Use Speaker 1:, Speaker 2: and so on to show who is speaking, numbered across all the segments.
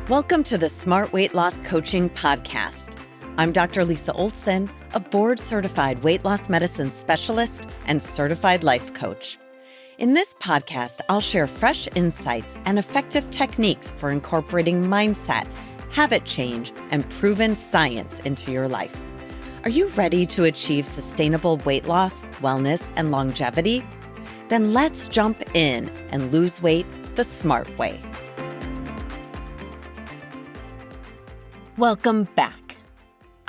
Speaker 1: Welcome to the Smart Weight Loss Coaching Podcast. I'm Dr. Lisa Oldson, a board-certified weight loss medicine specialist and certified life coach. In this podcast, I'll share fresh insights and effective techniques for incorporating mindset, habit change, and proven science into your life. Are you ready to achieve sustainable weight loss, wellness, and longevity? Then let's jump in and lose weight the smart way. Welcome back.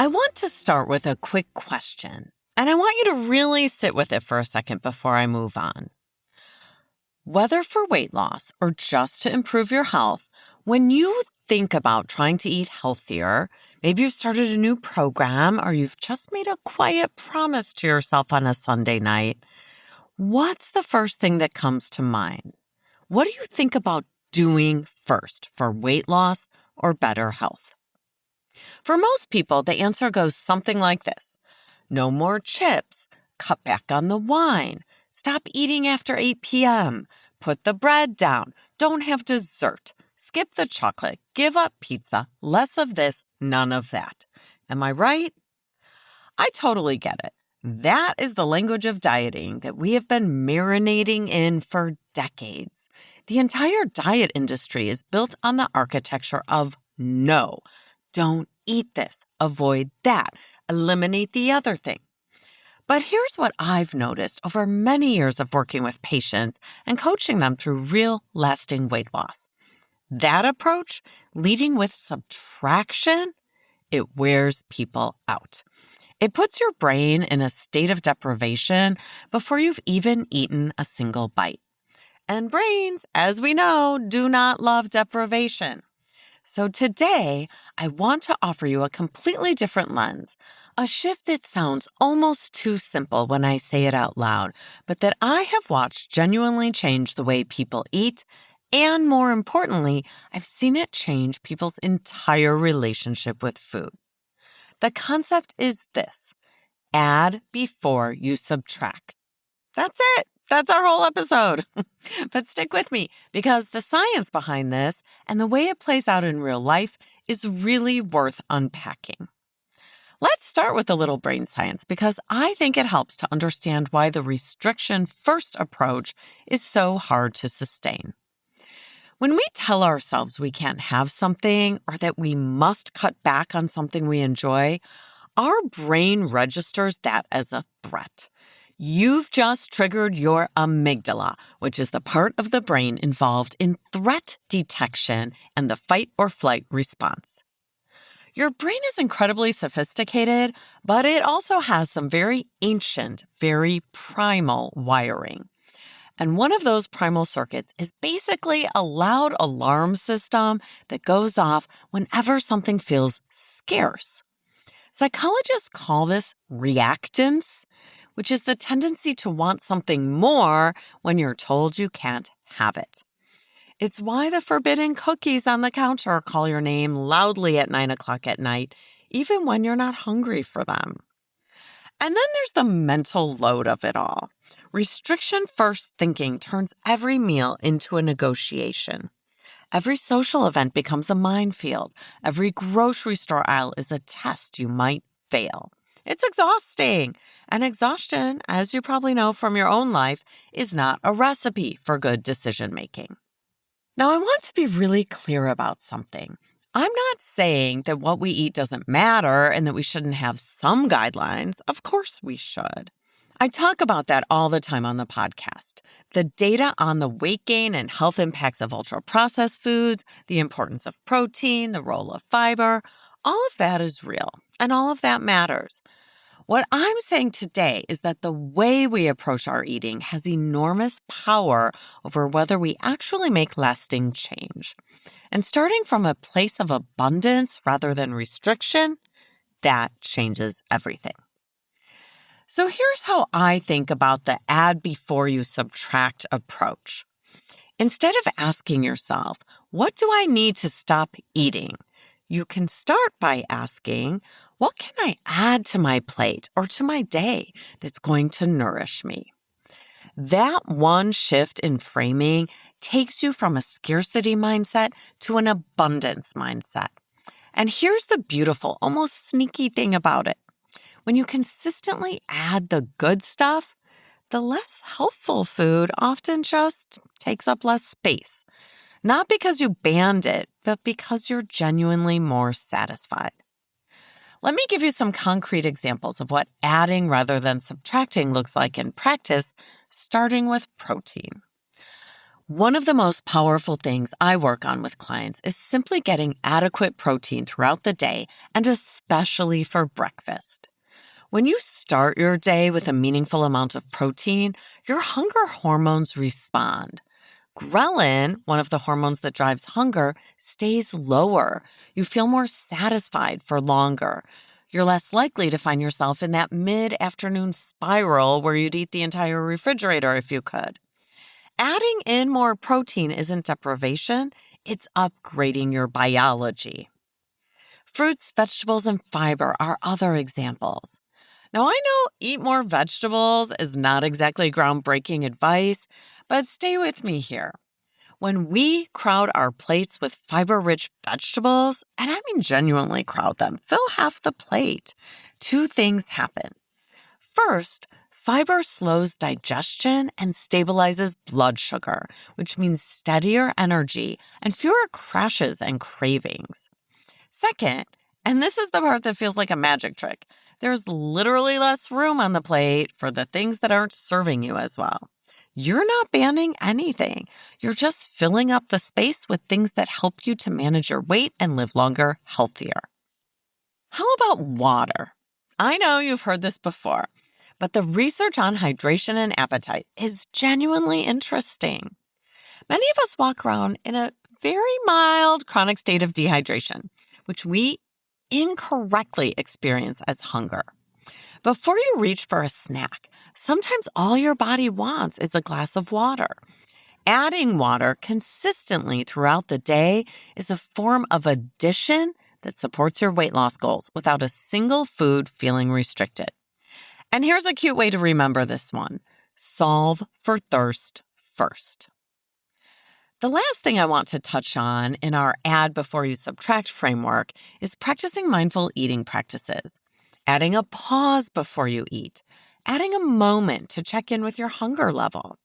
Speaker 1: I want to start with a quick question, and I want you to really sit with it for a second before I move on. Whether for weight loss or just to improve your health, when you think about trying to eat healthier, maybe you've started a new program or you've just made a quiet promise to yourself on a Sunday night, what's the first thing that comes to mind? What do you think about doing first for weight loss or better health? For most people, the answer goes something like this. No more chips, cut back on the wine, stop eating after 8 p.m., put the bread down, don't have dessert, skip the chocolate, give up pizza, less of this, none of that. Am I right? I totally get it. That is the language of dieting that we have been marinating in for decades. The entire diet industry is built on the architecture of no. Don't eat this, avoid that, eliminate the other thing. But here's what I've noticed over many years of working with patients and coaching them through real lasting weight loss. That approach, leading with subtraction, it wears people out. It puts your brain in a state of deprivation before you've even eaten a single bite. And brains, as we know, do not love deprivation. So today, I want to offer you a completely different lens, a shift that sounds almost too simple when I say it out loud, but that I have watched genuinely change the way people eat, and more importantly, I've seen it change people's entire relationship with food. The concept is this: add before you subtract. That's it. That's our whole episode. But stick with me, because the science behind this and the way it plays out in real life is really worth unpacking. Let's start with a little brain science, because I think it helps to understand why the restriction first approach is so hard to sustain. When we tell ourselves we can't have something or that we must cut back on something we enjoy, our brain registers that as a threat. You've just triggered your amygdala, which is the part of the brain involved in threat detection and the fight or flight response. Your brain is incredibly sophisticated, but it also has some very ancient, very primal wiring. And one of those primal circuits is basically a loud alarm system that goes off whenever something feels scarce. Psychologists call this reactance, which is the tendency to want something more when you're told you can't have it. It's why the forbidden cookies on the counter call your name loudly at 9 o'clock at night, even when you're not hungry for them. And then there's the mental load of it all. Restriction-first thinking turns every meal into a negotiation. Every social event becomes a minefield. Every grocery store aisle is a test you might fail. It's exhausting. And exhaustion, as you probably know from your own life, is not a recipe for good decision-making. Now, I want to be really clear about something. I'm not saying that what we eat doesn't matter and that we shouldn't have some guidelines. Of course we should. I talk about that all the time on the podcast. The data on the weight gain and health impacts of ultra-processed foods, the importance of protein, the role of fiber, all of that is real, and all of that matters. What I'm saying today is that the way we approach our eating has enormous power over whether we actually make lasting change. And starting from a place of abundance rather than restriction, that changes everything. So here's how I think about the add before you subtract approach. Instead of asking yourself, what do I need to stop eating? You can start by asking, what can I add to my plate or to my day that's going to nourish me? That one shift in framing takes you from a scarcity mindset to an abundance mindset. And here's the beautiful, almost sneaky thing about it. When you consistently add the good stuff, the less helpful food often just takes up less space. Not because you banned it, but because you're genuinely more satisfied. Let me give you some concrete examples of what adding rather than subtracting looks like in practice, starting with protein. One of the most powerful things I work on with clients is simply getting adequate protein throughout the day, and especially for breakfast. When you start your day with a meaningful amount of protein, your hunger hormones respond. Ghrelin, one of the hormones that drives hunger, stays lower. You feel more satisfied for longer. You're less likely to find yourself in that mid-afternoon spiral where you'd eat the entire refrigerator if you could. Adding in more protein isn't deprivation, it's upgrading your biology. Fruits, vegetables, and fiber are other examples. Now, I know eat more vegetables is not exactly groundbreaking advice, but stay with me here. When we crowd our plates with fiber-rich vegetables, and I mean genuinely crowd them, fill half the plate, two things happen. First, fiber slows digestion and stabilizes blood sugar, which means steadier energy and fewer crashes and cravings. Second, and this is the part that feels like a magic trick, there's literally less room on the plate for the things that aren't serving you as well. You're not banning anything. You're just filling up the space with things that help you to manage your weight and live longer, healthier. How about water? I know you've heard this before, but the research on hydration and appetite is genuinely interesting. Many of us walk around in a very mild chronic state of dehydration, which we incorrectly experience as hunger. Before you reach for a snack, sometimes all your body wants is a glass of water. Adding water consistently throughout the day is a form of addition that supports your weight loss goals without a single food feeling restricted. And here's a cute way to remember this one. Solve for thirst first. The last thing I want to touch on in our add before you subtract framework is practicing mindful eating practices. Adding a pause before you eat. Adding a moment to check in with your hunger level.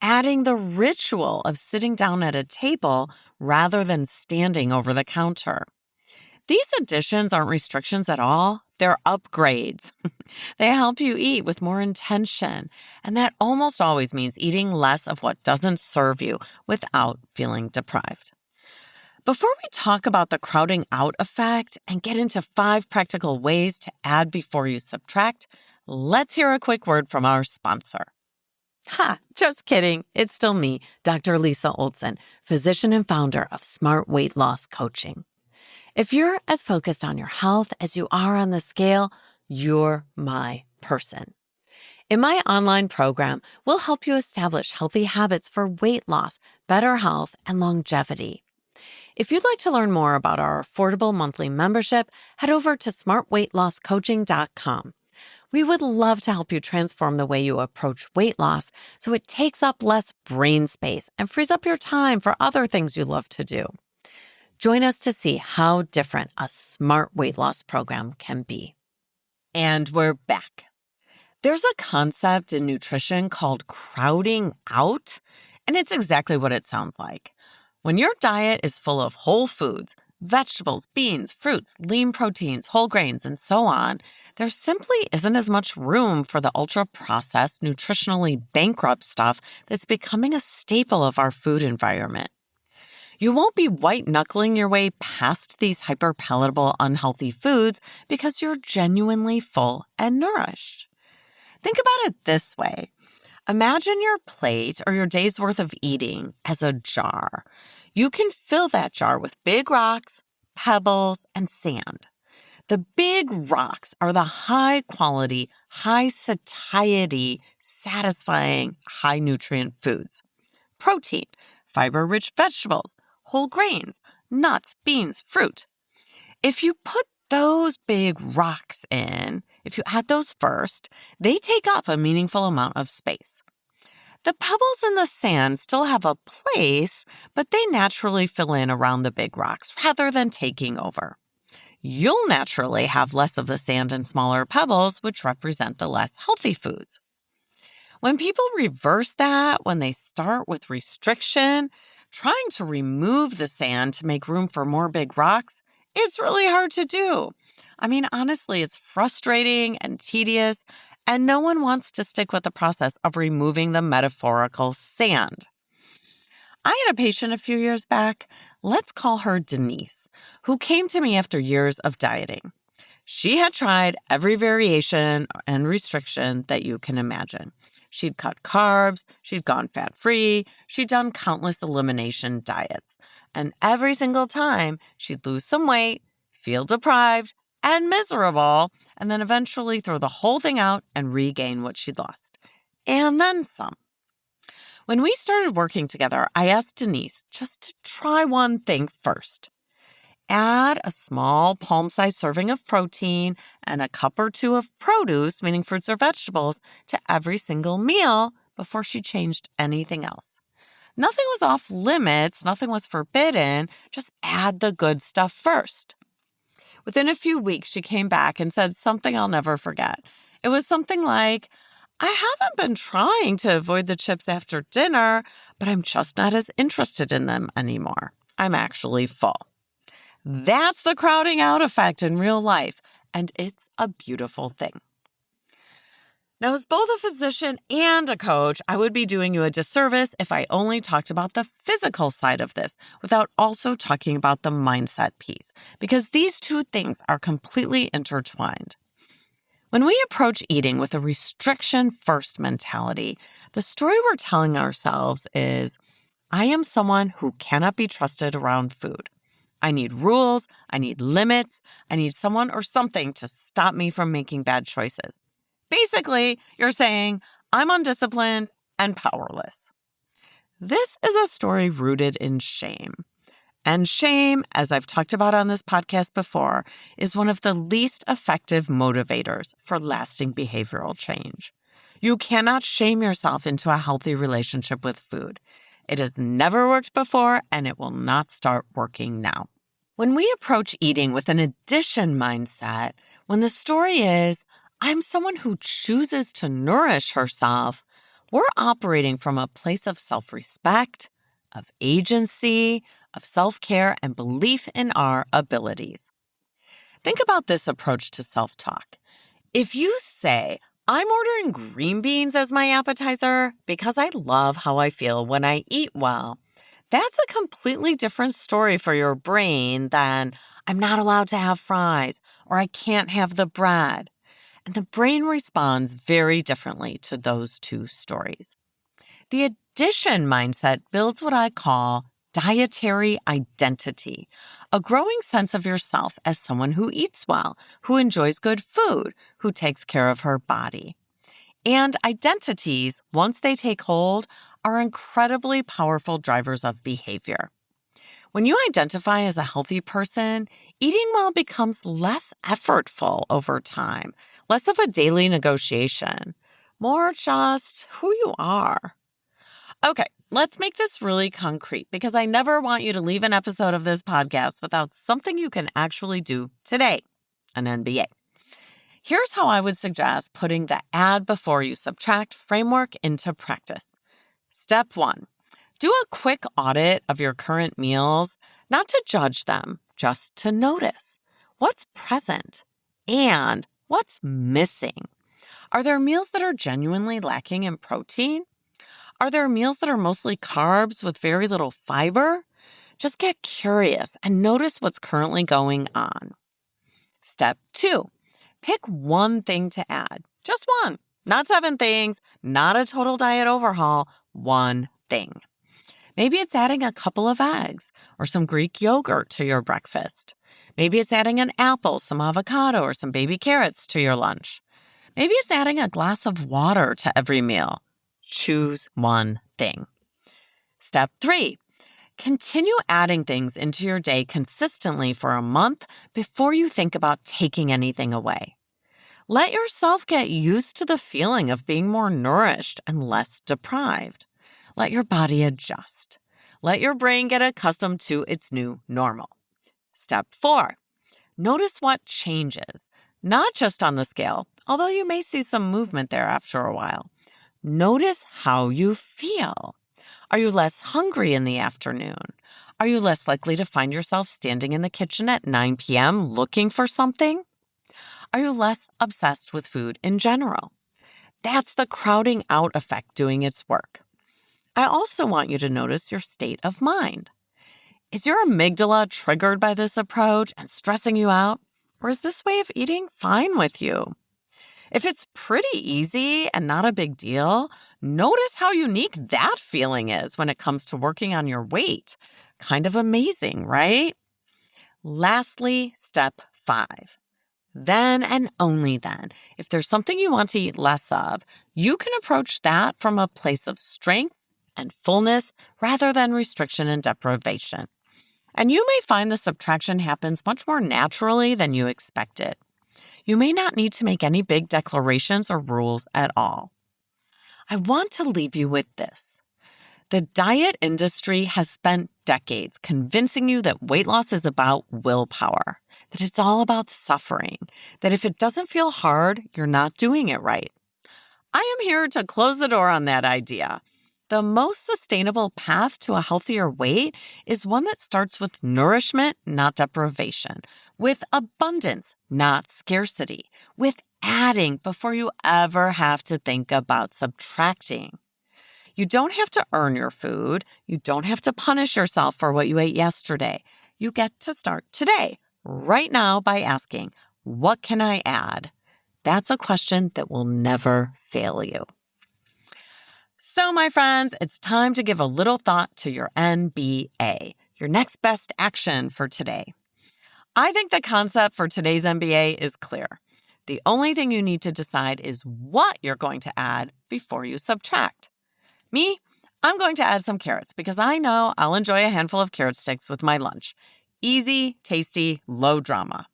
Speaker 1: Adding the ritual of sitting down at a table rather than standing over the counter. These additions aren't restrictions at all. They're upgrades. They help you eat with more intention, and that almost always means eating less of what doesn't serve you without feeling deprived. Before we talk about the crowding out effect and get into 5 practical ways to add before you subtract, let's hear a quick word from our sponsor. Just kidding. It's still me, Dr. Lisa Oldson, physician and founder of Smart Weight Loss Coaching. If you're as focused on your health as you are on the scale, you're my person. In my online program, we'll help you establish healthy habits for weight loss, better health, and longevity. If you'd like to learn more about our affordable monthly membership, head over to smartweightlosscoaching.com. We would love to help you transform the way you approach weight loss so it takes up less brain space and frees up your time for other things you love to do. Join us to see how different a smart weight loss program can be. And we're back. There's a concept in nutrition called crowding out, and it's exactly what it sounds like. When your diet is full of whole foods, vegetables, beans, fruits, lean proteins, whole grains, and so on, there simply isn't as much room for the ultra-processed, nutritionally bankrupt stuff that's becoming a staple of our food environment. You won't be white-knuckling your way past these hyper-palatable, unhealthy foods because you're genuinely full and nourished. Think about it this way. Imagine your plate or your day's worth of eating as a jar. You can fill that jar with big rocks, pebbles, and sand. The big rocks are the high-quality, high-satiety, satisfying, high-nutrient foods. Protein, fiber-rich vegetables, whole grains, nuts, beans, fruit. If you put those big rocks in, if you add those first, they take up a meaningful amount of space. The pebbles in the sand still have a place, but they naturally fill in around the big rocks rather than taking over. You'll naturally have less of the sand and smaller pebbles, which represent the less healthy foods. When people reverse that, when they start with restriction, trying to remove the sand to make room for more big rocks, it's really hard to do. I mean, honestly, it's frustrating and tedious, and no one wants to stick with the process of removing the metaphorical sand. I had a patient a few years back, let's call her Denise, who came to me after years of dieting. She had tried every variation and restriction that you can imagine. She'd cut carbs, she'd gone fat-free, she'd done countless elimination diets. And every single time, she'd lose some weight, feel deprived and miserable, and then eventually throw the whole thing out and regain what she'd lost. And then some. When we started working together, I asked Denise just to try one thing first. Add a small palm-sized serving of protein and a cup or two of produce, meaning fruits or vegetables, to every single meal before she changed anything else. Nothing was off limits, nothing was forbidden, just add the good stuff first. Within a few weeks, she came back and said something I'll never forget. It was something like, I haven't been trying to avoid the chips after dinner, but I'm just not as interested in them anymore. I'm actually full. That's the crowding out effect in real life, and it's a beautiful thing. Now, as both a physician and a coach, I would be doing you a disservice if I only talked about the physical side of this without also talking about the mindset piece, because these two things are completely intertwined. When we approach eating with a restriction-first mentality, the story we're telling ourselves is, I am someone who cannot be trusted around food. I need rules, I need limits, I need someone or something to stop me from making bad choices. Basically, you're saying, I'm undisciplined and powerless. This is a story rooted in shame. And shame, as I've talked about on this podcast before, is one of the least effective motivators for lasting behavioral change. You cannot shame yourself into a healthy relationship with food. It has never worked before, and it will not start working now. When we approach eating with an addition mindset, when the story is, I'm someone who chooses to nourish herself, we're operating from a place of self-respect, of agency, of self-care, and belief in our abilities. Think about this approach to self-talk. If you say, I'm ordering green beans as my appetizer because I love how I feel when I eat well, that's a completely different story for your brain than I'm not allowed to have fries or I can't have the bread. And the brain responds very differently to those two stories. The addition mindset builds what I call dietary identity, a growing sense of yourself as someone who eats well, who enjoys good food, who takes care of her body. And identities, once they take hold, are incredibly powerful drivers of behavior. When you identify as a healthy person, eating well becomes less effortful over time, less of a daily negotiation, more just who you are. Okay, let's make this really concrete because I never want you to leave an episode of this podcast without something you can actually do today, an NBA. Here's how I would suggest putting the add before you subtract framework into practice. Step 1. Do a quick audit of your current meals, not to judge them, just to notice what's present and what's missing. Are there meals that are genuinely lacking in protein? Are there meals that are mostly carbs with very little fiber? Just get curious and notice what's currently going on. Step 2. Pick one thing to add. Just one. Not 7 things, not a total diet overhaul, one thing. Maybe it's adding a couple of eggs or some Greek yogurt to your breakfast. Maybe it's adding an apple, some avocado, or some baby carrots to your lunch. Maybe it's adding a glass of water to every meal. Choose one thing. Step 3. Continue adding things into your day consistently for a month before you think about taking anything away. Let yourself get used to the feeling of being more nourished and less deprived. Let your body adjust. Let your brain get accustomed to its new normal. Step 4, notice what changes, not just on the scale, although you may see some movement there after a while. Notice how you feel. Are you less hungry in the afternoon? Are you less likely to find yourself standing in the kitchen at 9 p.m. looking for something? Are you less obsessed with food in general? That's the crowding out effect doing its work. I also want you to notice your state of mind. Is your amygdala triggered by this approach and stressing you out? Or is this way of eating fine with you? If it's pretty easy and not a big deal, notice how unique that feeling is when it comes to working on your weight. Kind of amazing, right? Lastly, step 5. Then and only then, if there's something you want to eat less of, you can approach that from a place of strength and fullness rather than restriction and deprivation. And you may find the subtraction happens much more naturally than you expected. You may not need to make any big declarations or rules at all. I want to leave you with this. The diet industry has spent decades convincing you that weight loss is about willpower, that it's all about suffering, that if it doesn't feel hard, you're not doing it right. I am here to close the door on that idea. The most sustainable path to a healthier weight is one that starts with nourishment, not deprivation, with abundance, not scarcity, with adding before you ever have to think about subtracting. You don't have to earn your food. You don't have to punish yourself for what you ate yesterday. You get to start today, right now, by asking, what can I add? That's a question that will never fail you. So, my friends, it's time to give a little thought to your NBA, your next best action for today. I think the concept for today's NBA is clear. The only thing you need to decide is what you're going to add before you subtract. Me, I'm going to add some carrots because I know I'll enjoy a handful of carrot sticks with my lunch. Easy, tasty, low drama.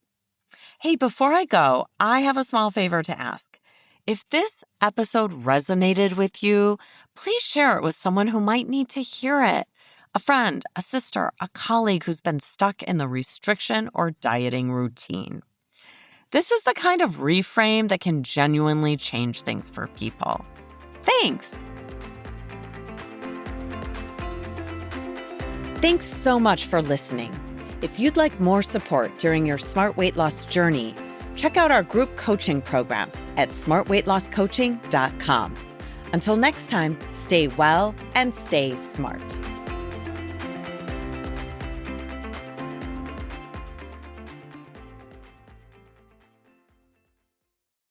Speaker 1: Hey, before I go, I have a small favor to ask. If this episode resonated with you, please share it with someone who might need to hear it. A friend, a sister, a colleague who's been stuck in the restriction or dieting routine. This is the kind of reframe that can genuinely change things for people. Thanks. Thanks so much for listening. If you'd like more support during your smart weight loss journey, check out our group coaching program at smartweightlosscoaching.com. Until next time, stay well and stay smart.